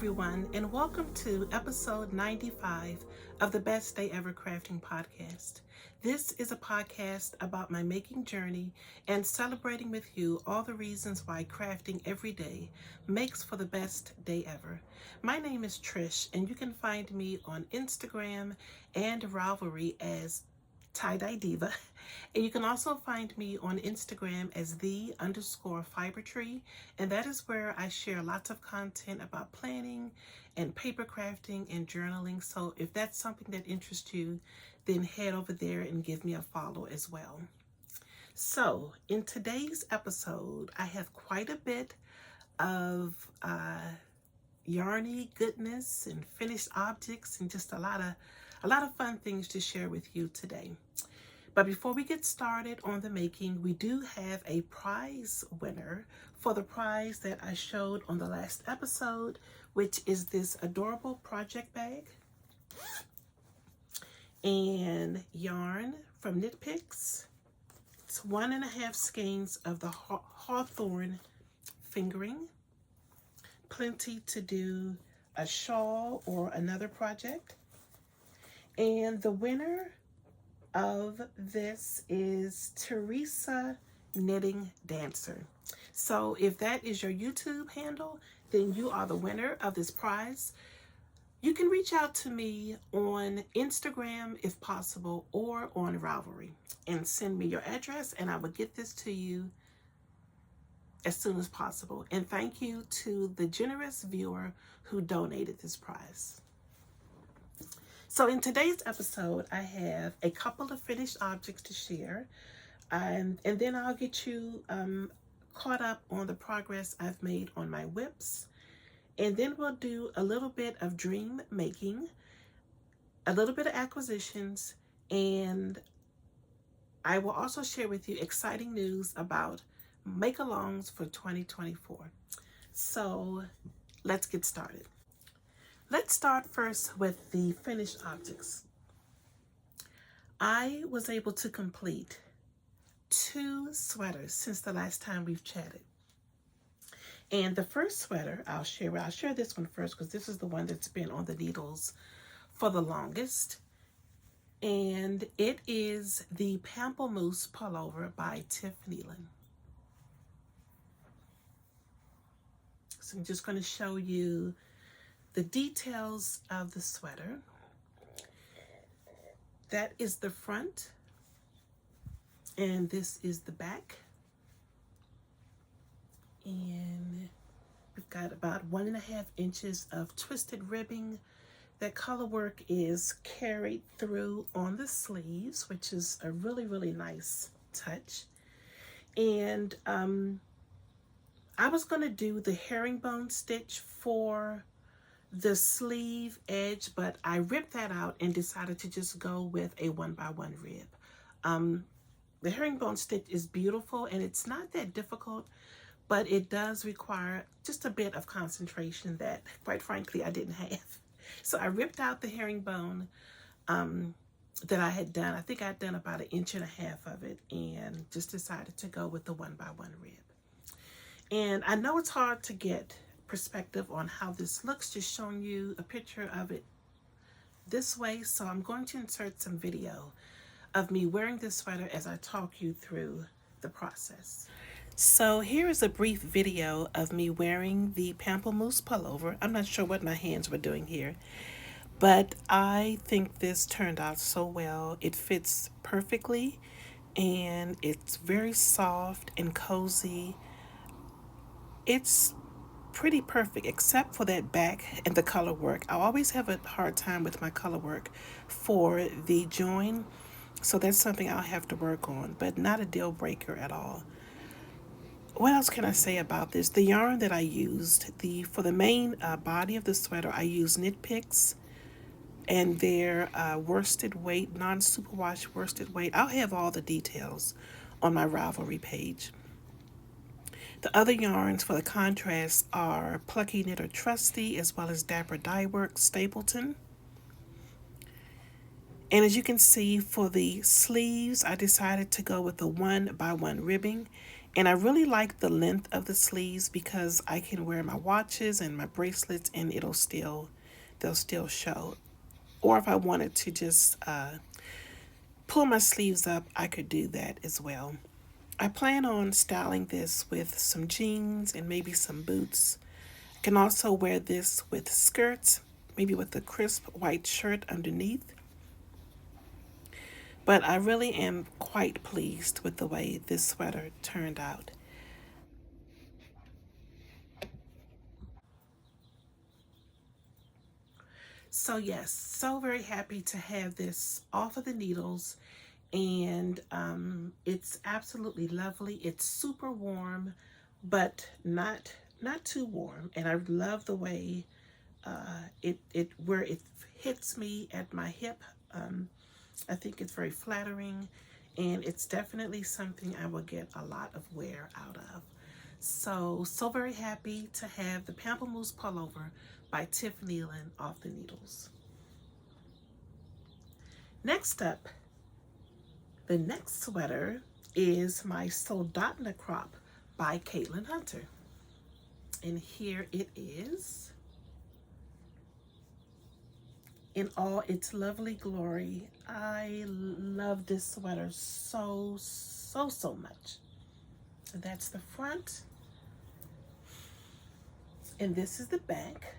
everyone, and welcome to episode 95 of the Best Day Ever Crafting podcast. This is a podcast about my making journey and celebrating with you all the reasons why crafting every day makes for the best day ever. My name is Trish, and you can find me on Instagram and Ravelry as Tie-Dye Diva. And you can also find me on Instagram as _fibertree, and that is where I share lots of content about planning and paper crafting and journaling. So if that's something that interests you, then head over there and give me a follow as well. So in today's episode, I have quite a bit of yarny goodness and finished objects and just a lot of fun things to share with you today. But before we get started on the making, we do have a prize winner for the prize that I showed on the last episode, which is this adorable project bag and yarn from Knit Picks. It's 1.5 skeins of the Hawthorn fingering. Plenty to do a shawl or another project. And the winner of this is Teresa Knitting Dancer. So if that is your YouTube handle, then you are the winner of this prize. You can reach out to me on Instagram if possible, or on Ravelry, and send me your address, and I will get this to you as soon as possible. And thank you to the generous viewer who donated this prize. So in today's episode, I have a couple of finished objects to share, and then I'll get you caught up on the progress I've made on my whips, and then we'll do a little bit of dream making, a little bit of acquisitions, and I will also share with you exciting news about Makealongs for 2024. So let's get started. Let's start first with the finished objects. I was able to complete 2 sweaters since the last time we've chatted. And the first sweater I'll share this one first because this is the one that's been on the needles for the longest. And it is the Pamplemousse Pullover by Tiff Nealon. So I'm just going to show you the details of the sweater. That is the front, and this is the back. And we've got about 1.5 inches of twisted ribbing. That color work is carried through on the sleeves, which is a really, really nice touch. And I was going to do the herringbone stitch for the sleeve edge, but I ripped that out and decided to just go with a 1x1 rib. The herringbone stitch is beautiful and it's not that difficult, but it does require just a bit of concentration that, quite frankly, I didn't have. So I ripped out the herringbone that I had done. I think I'd done about 1.5 inches of it, and just decided to go with the 1x1 rib. And I know it's hard to get perspective on how this looks, just showing you a picture of it this way. So I'm going to insert some video of me wearing this sweater as I talk you through the process. So here is a brief video of me wearing the Pamplemousse Pullover. I'm not sure what my hands were doing here, but I think this turned out so well. It fits perfectly, and it's very soft and cozy. It's pretty perfect except for that back and the color work. I always have a hard time with my color work for the join, so that's something I'll have to work on, but not a deal breaker at all. What else can I say about this? The yarn that I used, for the main body of the sweater, I used Knit Picks and their worsted weight, non-superwash worsted weight. I'll have all the details on my Ravelry page. The other yarns for the contrast are Plucky Knitter Trusty, as well as Dapper Dye Works Stapleton. And as you can see, for the sleeves, I decided to go with the 1x1 ribbing. And I really like the length of the sleeves because I can wear my watches and my bracelets and they'll still show. Or if I wanted to just pull my sleeves up, I could do that as well. I plan on styling this with some jeans and maybe some boots. I can also wear this with skirts, maybe with a crisp white shirt underneath. But I really am quite pleased with the way this sweater turned out. So yes, so very happy to have this off of the needles, and it's absolutely lovely. It's super warm, but not too warm, and I love the way it where it hits me at my hip. I think it's very flattering, and it's definitely something I will get a lot of wear out of. So very happy to have the Pamplemousse Pullover by Tiff Nealon off the needles. Next up, the next sweater is my Soldatna Crop by Caitlin Hunter. And here it is in all its lovely glory. I love this sweater so much. And that's the front. And this is the back.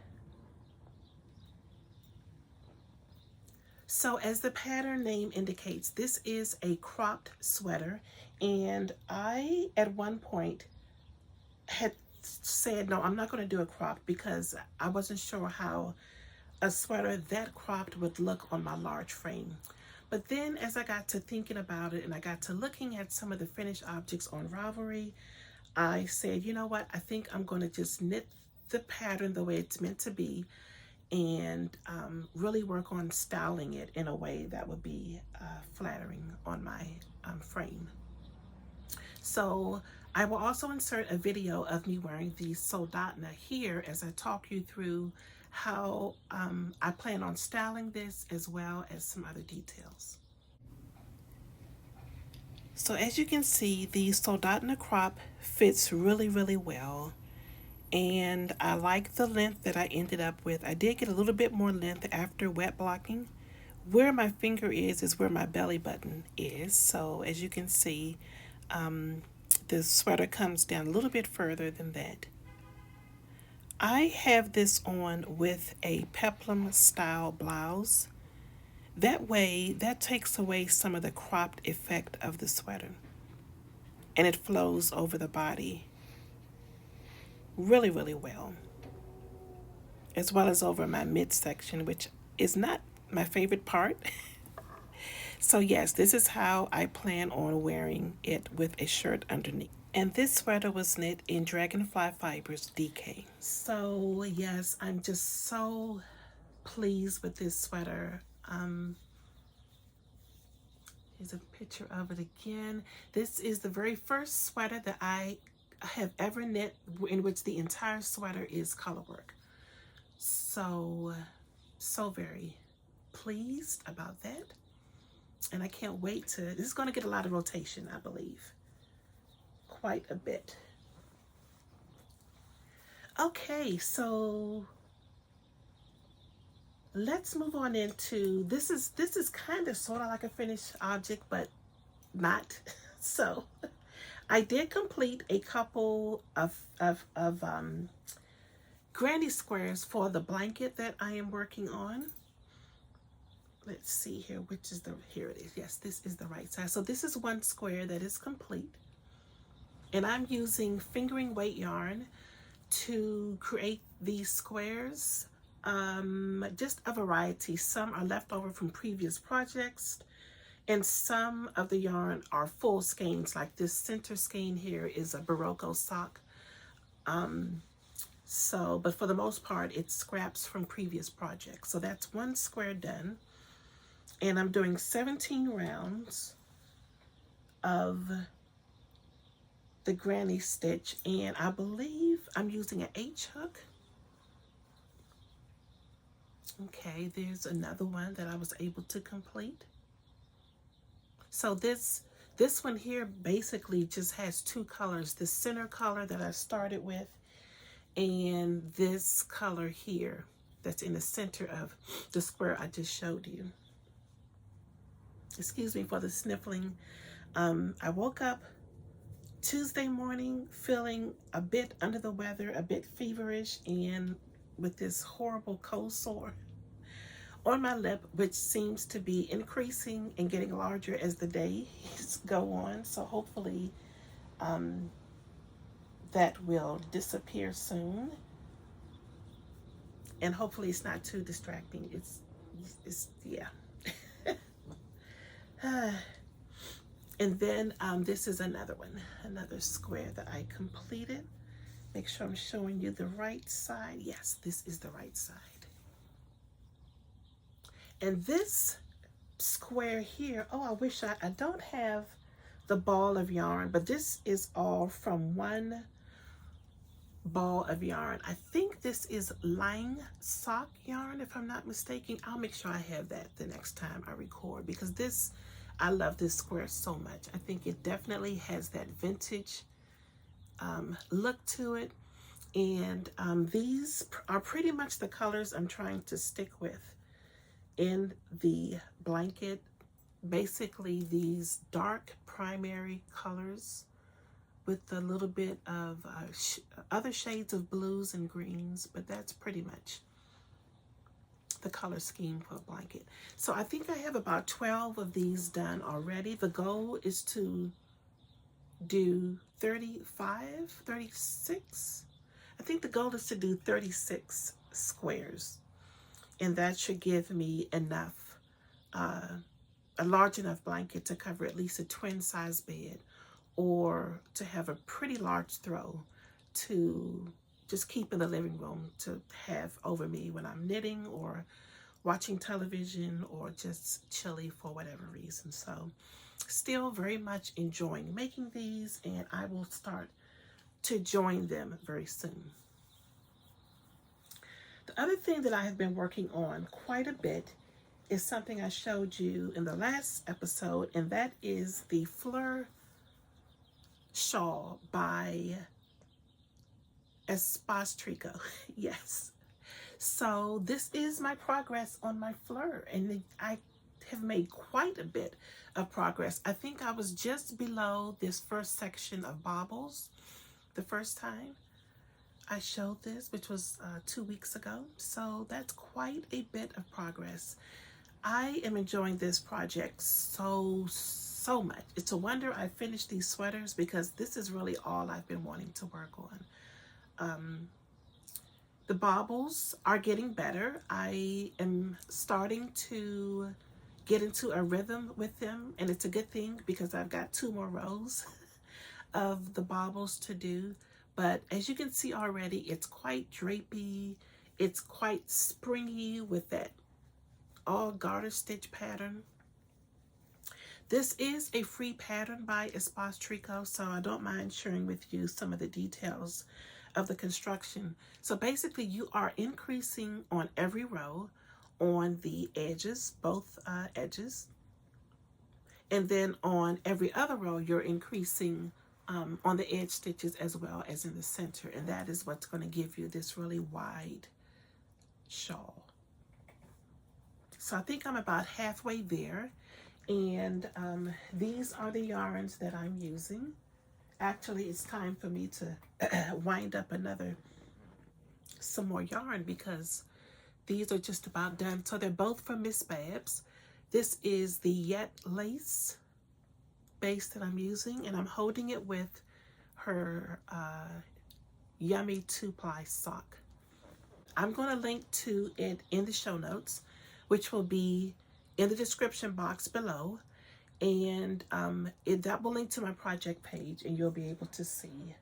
So as the pattern name indicates, this is a cropped sweater. And I, at one point, had said, no, I'm not going to do a crop because I wasn't sure how a sweater that cropped would look on my large frame. But then as I got to thinking about it and I got to looking at some of the finished objects on Ravelry, I said, you know what, I think I'm going to just knit the pattern the way it's meant to be and really work on styling it in a way that would be flattering on my frame. So I will also insert a video of me wearing the Soldatna here as I talk you through how I plan on styling this as well as some other details. So as you can see, the Soldatna Crop fits really well. And I like the length that I ended up with. I did get a little bit more length after wet blocking. Where my finger is where my belly button is. So as you can see, the sweater comes down a little bit further than that. I have this on with a peplum style blouse. That way, that takes away some of the cropped effect of the sweater. And it flows over the body really well. As well as over my midsection, which is not my favorite part. So yes, this is how I plan on wearing it with a shirt underneath. And this sweater was knit in Dragonfly Fibers DK. So yes, I'm just so pleased with this sweater. Here's a picture of it again. This is the very first sweater that I have ever knit in which the entire sweater is color work. So very pleased about that. And I can't wait to, this is going to get a lot of rotation, I believe. Quite a bit. Okay, so let's move on into, this is kind of sort of like a finished object, but not. So I did complete a couple of granny squares for the blanket that I am working on. Let's see here, which is the, here it is. Yes, this is the right side. So this is one square that is complete. And I'm using fingering weight yarn to create these squares. Just a variety. Some are left over from previous projects, and some of the yarn are full skeins. Like this center skein here is a Barocco sock. But for the most part, it's scraps from previous projects. So that's one square done. And I'm doing 17 rounds of the granny stitch, and I believe I'm using an H hook. Okay, there's another one that I was able to complete. So this This one here basically just has two colors, the center color that I started with and this color here that's in the center of the square I just showed you. Excuse me for the sniffling. I woke up Tuesday morning feeling a bit under the weather, a bit feverish, and with this horrible cold sore on my lip, which seems to be increasing and getting larger as the days go on. So hopefully that will disappear soon. And hopefully it's not too distracting. It's yeah. And then this is another one, another square that I completed. Make sure I'm showing you the right side. Yes, this is the right side. And this square here, oh, I wish I don't have the ball of yarn, but this is all from one ball of yarn. I think this is line sock yarn, if I'm not mistaken. I'll make sure I have that the next time I record, because this, I love this square so much. I think it definitely has that vintage look to it. And these are pretty much the colors I'm trying to stick with in the blanket. Basically these dark primary colors with a little bit of other shades of blues and greens, but that's pretty much the color scheme for a blanket. So I think I have about 12 of these done already. The goal is to do 35, 36. I think the goal is to do 36 squares, and that should give me enough, a large enough blanket to cover at least a twin size bed, or to have a pretty large throw to just keep in the living room to have over me when I'm knitting or watching television or just chilly for whatever reason. So still very much enjoying making these, and I will start to join them very soon. The other thing that I have been working on quite a bit is something I showed you in the last episode, and that is the Flur shawl by Espace Tricot. Yes. So this is my progress on my Flur, and I have made quite a bit of progress. I think I was just below this first section of bobbles the first time I showed this, which was 2 weeks ago. So that's quite a bit of progress. I am enjoying this project so much. It's a wonder I finished these sweaters, because this is really all I've been wanting to work on. The bobbles are getting better. I am starting to get into a rhythm with them, and it's a good thing because I've got 2 more rows of the bobbles to do. But as you can see already, it's quite drapey. It's quite springy with that all garter stitch pattern. This is a free pattern by Espace Tricot, so I don't mind sharing with you some of the details of the construction. So basically you are increasing on every row on the edges, both edges, and then on every other row you're increasing on the edge stitches as well as in the center, and that is what's going to give you this really wide shawl. So I think I'm about halfway there, and these are the yarns that I'm using. Actually, it's time for me to wind up some more yarn, because these are just about done. So they're both from Miss Babs. This is the Yet lace base that I'm using, and I'm holding it with her Yummy 2-ply sock. I'm going to link to it in the show notes, which will be in the description box below, and that will link to my project page, and you'll be able to see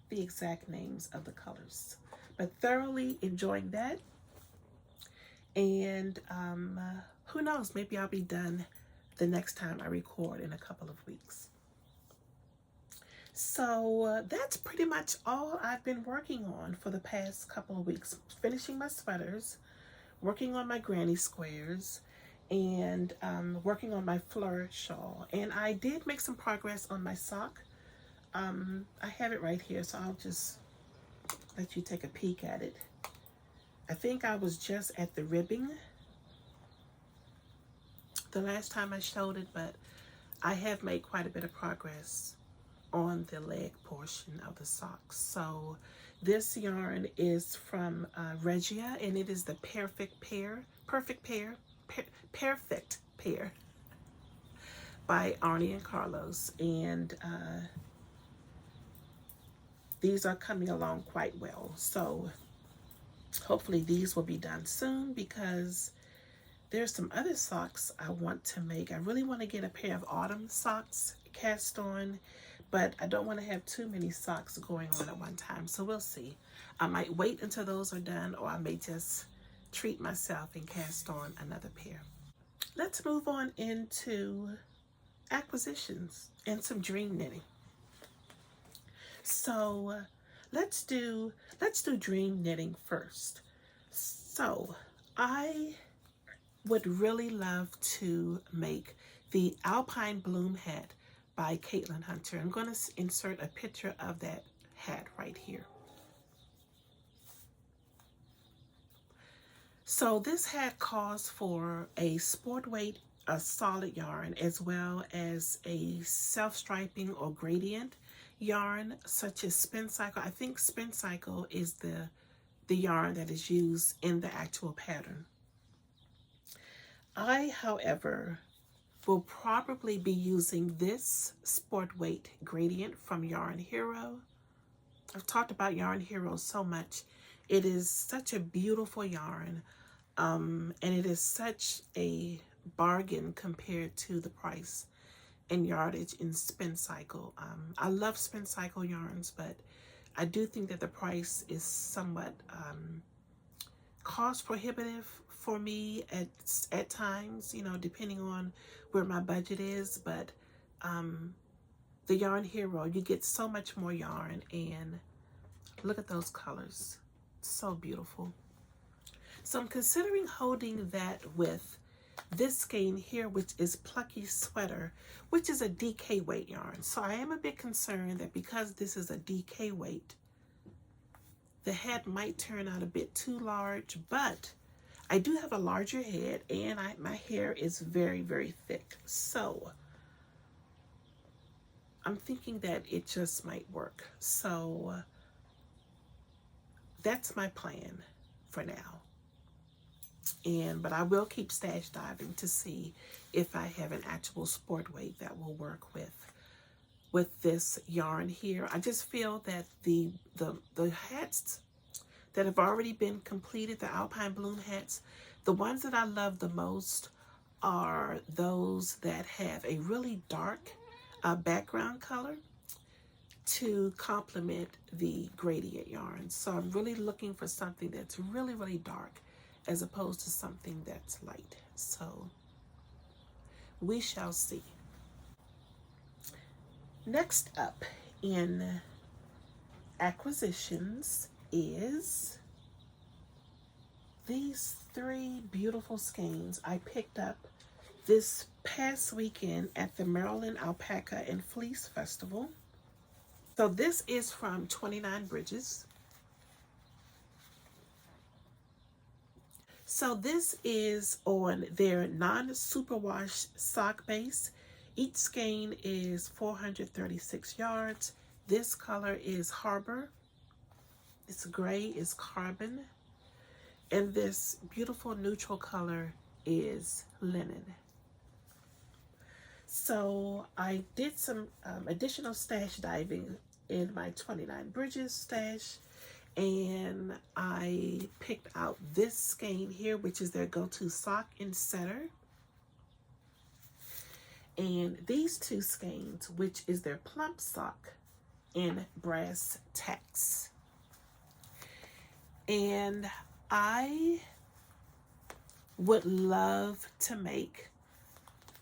the exact names of the colors. But thoroughly enjoying that, and who knows, maybe I'll be done the next time I record in a couple of weeks. So that's pretty much all I've been working on for the past couple of weeks. Finishing my sweaters, working on my granny squares, and working on my Flur shawl. And I did make some progress on my sock. I have it right here, so I'll just let you take a peek at it. I think I was just at the ribbing the last time I showed it, but I have made quite a bit of progress on the leg portion of the socks. So this yarn is from Regia, and it is the Perfect Pair by Arnie and Carlos. And these are coming along quite well. So hopefully these will be done soon, because there's some other socks I want to make. I really want to get a pair of autumn socks cast on, but I don't want to have too many socks going on at one time. So we'll see. I might wait until those are done, or I may just treat myself and cast on another pair. Let's move on into acquisitions and some dream knitting. So let's do dream knitting first. So I would really love to make the Alpine Bloom hat by Caitlin Hunter. I'm going to insert a picture of that hat right here. So this hat calls for a sport weight, a solid yarn, as well as a self-striping or gradient yarn, such as Spin Cycle. I think Spin Cycle is the yarn that is used in the actual pattern. I, however, will probably be using this sport weight gradient from Yarn Hero. I've talked about Yarn Hero so much. It is such a beautiful yarn, and it is such a bargain compared to the price and yardage in Spin Cycle. I love Spin Cycle yarns, but I do think that the price is somewhat cost prohibitive for me at times, you know, depending on where my budget is. But the Yarn Hero, you get so much more yarn, and look at those colors, so beautiful. So I'm considering holding that with this skein here, which is Plucky Sweater, which is a DK weight yarn. So I am a bit concerned that because this is a DK weight, the head might turn out a bit too large, but I do have a larger head, and my hair is very, very thick. So I'm thinking that it just might work. So that's my plan for now. But I will keep stash diving to see if I have an actual sport weight that will work with this yarn here. I just feel that the hats that have already been completed, the Alpine Bloom hats, the ones that I love the most are those that have a really dark background color to complement the gradient yarn. So I'm really looking for something that's really, really dark as opposed to something that's light. So we shall see. Next up in acquisitions is these 3 beautiful skeins I picked up this past weekend at the Maryland Alpaca and Fleece Festival. So this is from 29 Bridges. So this is on their non-superwash sock base. Each skein is 436 yards. This color is Harbor. This gray is Carbon. And this beautiful neutral color is Linen. So I did some additional stash diving in my 29 Bridges stash, and I picked out this skein here, which is their go-to sock and setter, and these 2 skeins, which is their plump sock in Brass Tacks. And I would love to make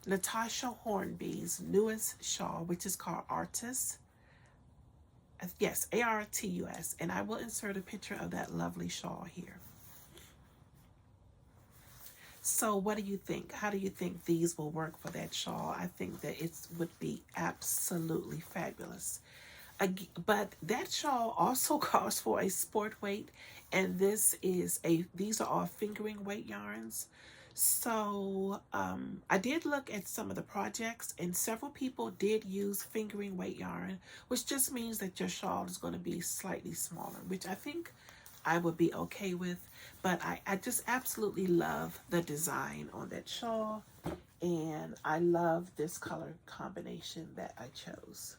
Natasha Hornby's newest shawl, which is called Artus. Yes, A-R-T-U-S. And I will insert a picture of that lovely shawl here. So what do you think? How do you think these will work for that shawl? I think that it would be absolutely fabulous. But that shawl also calls for a sport weight, and these are all fingering weight yarns. So I did look at some of the projects, and several people did use fingering weight yarn, which just means that your shawl is going to be slightly smaller, which I think I would be okay with. But I just absolutely love the design on that shawl, and I love this color combination that I chose.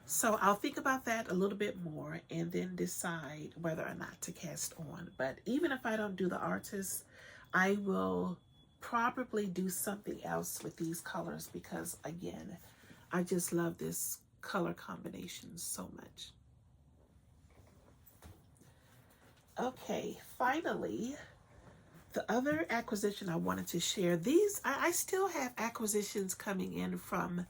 So I'll think about that a little bit more and then decide whether or not to cast on. But even if I don't do the artist, I will probably do something else with these colors because, again, I just love this color combination so much. Okay, finally, the other acquisition I wanted to share. I still have acquisitions coming in from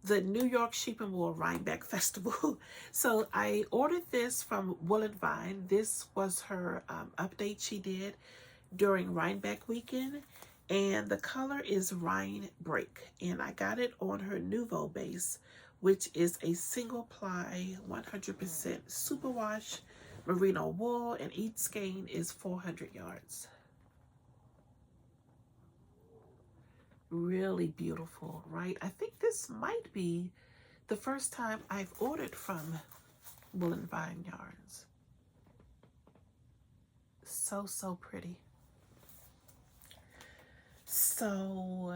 the New York Sheep and Wool Rhinebeck Festival. So I ordered this from Wool and Vine. This was her update she did during Rhinebeck weekend. And the color is Rhine Break. And I got it on her Nouveau base, which is a single ply, 100% superwash merino wool. And each skein is 400 yards. Really beautiful, right? I think this might be the first time I've ordered from Wool and Vine yarns. So pretty. So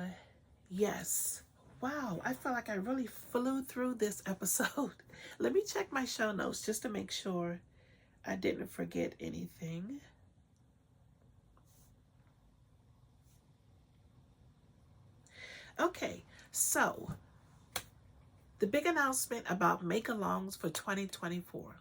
yes, wow, I feel like I really flew through this episode. Let me check my show notes just to make sure I didn't forget anything. Okay, so the big announcement about Makealongs for 2024.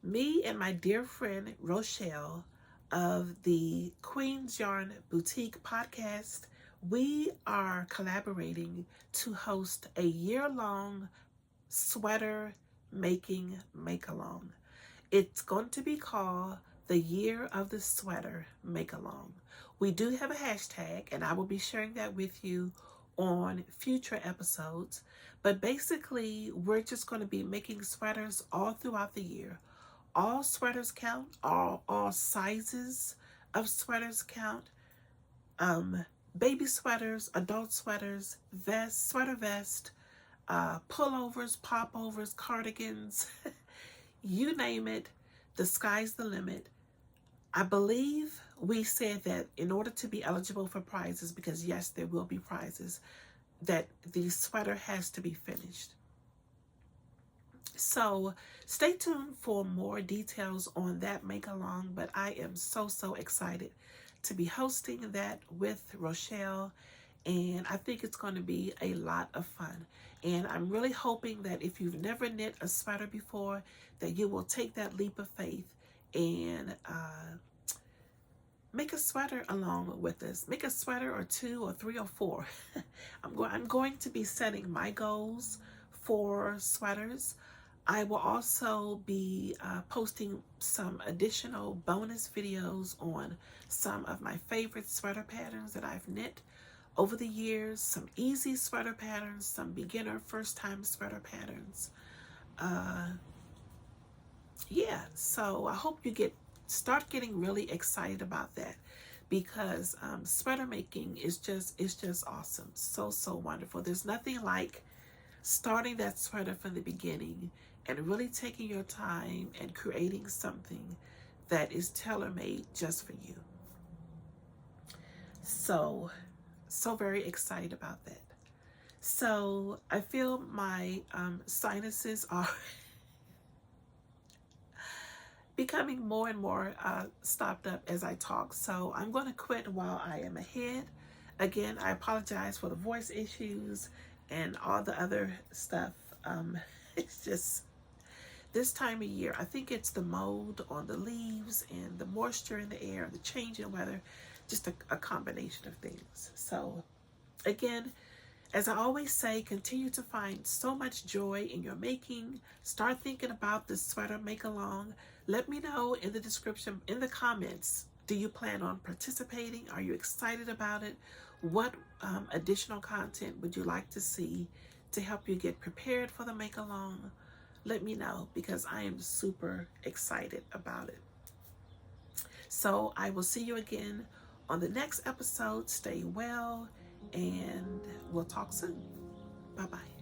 Me and my dear friend Rochelle of the Queen's Yarn Boutique podcast, we are collaborating to host a year-long sweater making Makealong. It's going to be called the Year of the Sweater Makealong. We do have a hashtag, and I will be sharing that with you on future episodes. But basically, we're just going to be making sweaters all throughout the year. All sweaters count, all sizes of sweaters count. Baby sweaters, adult sweaters, vests, sweater vest, pullovers, popovers, cardigans, you name it, the sky's the limit. I believe we said that in order to be eligible for prizes, because yes, there will be prizes, that the sweater has to be finished. So stay tuned for more details on that Makealong, but I am so excited to be hosting that with Rochelle, and I think it's going to be a lot of fun. And I'm really hoping that if you've never knit a sweater before, that you will take that leap of faith and make a sweater along with us. Make a sweater or 2 or 3 or 4. I'm going to be setting my goals for sweaters. I will also be posting some additional bonus videos on some of my favorite sweater patterns that I've knit over the years, some easy sweater patterns, some beginner first-time sweater patterns. Yeah, so I hope you start getting really excited about that, because sweater making is just awesome. So wonderful. There's nothing like starting that sweater from the beginning and really taking your time and creating something that is tailor-made just for you. So very excited about that. So I feel my sinuses are becoming more and more stopped up as I talk. So I'm going to quit while I am ahead. Again, I apologize for the voice issues and all the other stuff. It's just this time of year. I think it's the mold on the leaves and the moisture in the air, the change in weather, just a combination of things. So again, As I always say, continue to find so much joy in your making. Start thinking about the sweater Makealong. Let me know in the description, in the comments, do you plan on participating? Are you excited about it? What additional content would you like to see to help you get prepared for the Makealong? Let me know, because I am super excited about it. So I will see you again on the next episode. Stay well, and we'll talk soon. Bye-bye.